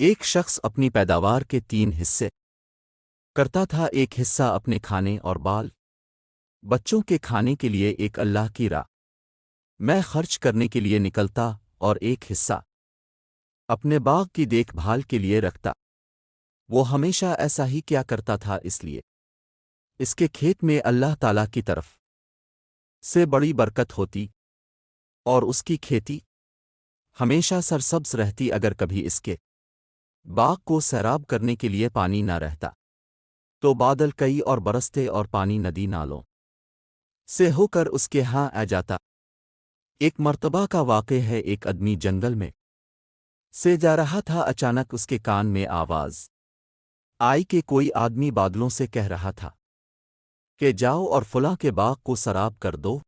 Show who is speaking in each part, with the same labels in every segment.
Speaker 1: ایک شخص اپنی پیداوار کے 3 حصے کرتا تھا۔ ایک حصہ اپنے کھانے اور بال بچوں کے کھانے کے لیے ایک اللہ کی راہ میں خرچ کرنے کے لیے نکلتا، اور ایک حصہ اپنے باغ کی دیکھ بھال کے لیے رکھتا۔ وہ ہمیشہ ایسا ہی کیا کرتا تھا، اس لیے اس کے کھیت میں اللہ تعالیٰ کی طرف سے بڑی برکت ہوتی، اور اس کی کھیتی ہمیشہ سرسبز رہتی۔ اگر کبھی اس کے باغ کو سیراب کرنے کے لیے پانی نہ رہتا تو بادل کئی اور برستے اور پانی ندی نالوں سے ہو کر اس کے ہاں آ جاتا۔ ایک مرتبہ کا واقع ہے، ایک آدمی جنگل میں سے جا رہا تھا۔ اچانک اس کے کان میں آواز آئی کہ کوئی آدمی بادلوں سے کہہ رہا تھا کہ جاؤ اور فلاں کے باغ کو سراب کر دو۔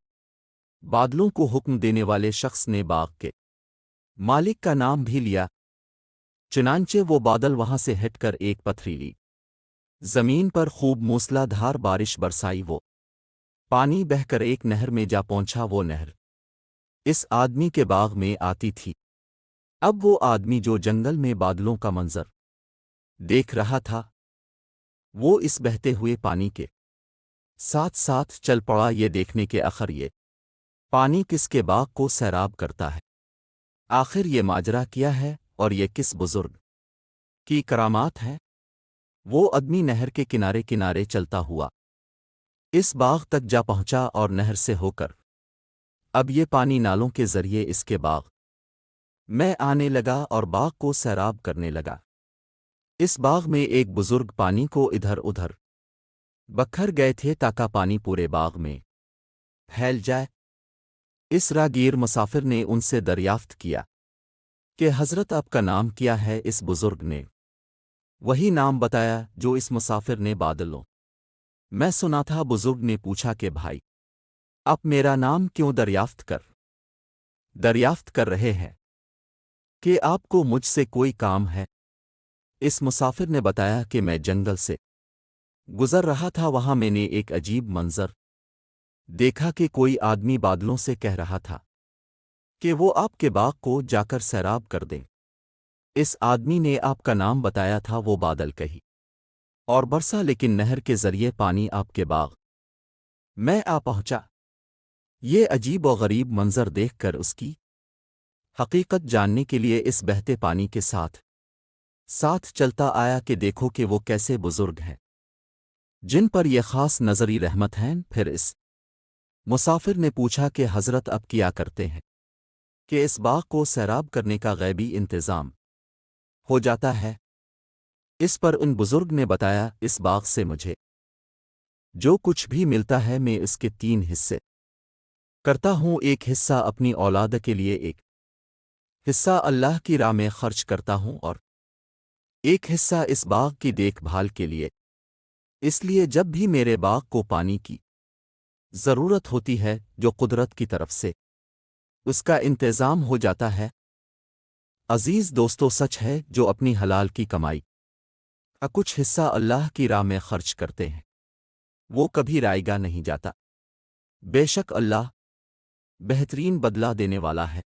Speaker 1: بادلوں کو حکم دینے والے شخص نے باغ کے مالک کا نام بھی لیا، چنانچہ وہ بادل وہاں سے ہٹ کر ایک پتھریلی زمین پر خوب موسلا دھار بارش برسائی۔ وہ پانی بہہ کر ایک نہر میں جا پہنچا۔ وہ نہر اس آدمی کے باغ میں آتی تھی۔ اب وہ آدمی جو جنگل میں بادلوں کا منظر دیکھ رہا تھا، وہ اس بہتے ہوئے پانی کے ساتھ ساتھ چل پڑا، یہ دیکھنے کے آخر یہ پانی کس کے باغ کو سیراب کرتا ہے، آخر یہ ماجرا کیا ہے، اور یہ کس بزرگ کی کرامات ہے۔ وہ آدمی نہر کے کنارے کنارے چلتا ہوا اس باغ تک جا پہنچا، اور نہر سے ہو کر اب یہ پانی نالوں کے ذریعے اس کے باغ میں آنے لگا اور باغ کو سیراب کرنے لگا۔ اس باغ میں ایک بزرگ پانی کو ادھر ادھر بکھر گئے تھے تاکہ پانی پورے باغ میں پھیل جائے۔ اس راگیر مسافر نے ان سے دریافت کیا کہ حضرت آپ کا نام کیا ہے؟ اس بزرگ نے وہی نام بتایا جو اس مسافر نے بادلوں میں سنا تھا۔ بزرگ نے پوچھا کہ بھائی، آپ میرا نام کیوں دریافت کر رہے ہیں؟ کہ آپ کو مجھ سے کوئی کام ہے؟ اس مسافر نے بتایا کہ میں جنگل سے گزر رہا تھا، وہاں میں نے ایک عجیب منظر دیکھا کہ کوئی آدمی بادلوں سے کہہ رہا تھا کہ وہ آپ کے باغ کو جا کر سیراب کر دیں۔ اس آدمی نے آپ کا نام بتایا تھا، وہ بادل کہی اور برسا، لیکن نہر کے ذریعے پانی آپ کے باغ میں آ پہنچا۔ یہ عجیب و غریب منظر دیکھ کر اس کی حقیقت جاننے کے لیے اس بہتے پانی کے ساتھ چلتا آیا کہ دیکھو کہ وہ کیسے بزرگ ہیں جن پر یہ خاص نظری رحمت ہیں۔ پھر اس مسافر نے پوچھا کہ حضرت اب کیا کرتے ہیں کہ اس باغ کو سیراب کرنے کا غیبی انتظام ہو جاتا ہے؟ اس پر ان بزرگ نے بتایا، اس باغ سے مجھے جو کچھ بھی ملتا ہے میں اس کے 3 حصے کرتا ہوں۔ ایک حصہ اپنی اولاد کے لیے، ایک حصہ اللہ کی راہ میں خرچ کرتا ہوں، اور ایک حصہ اس باغ کی دیکھ بھال کے لیے۔ اس لیے جب بھی میرے باغ کو پانی کی ضرورت ہوتی ہے، جو قدرت کی طرف سے اس کا انتظام ہو جاتا ہے۔ عزیز دوستو، سچ ہے جو اپنی حلال کی کمائی کا کچھ حصہ اللہ کی راہ میں خرچ کرتے ہیں، وہ کبھی رائے گا نہیں جاتا۔ بے شک اللہ بہترین بدلہ دینے والا ہے۔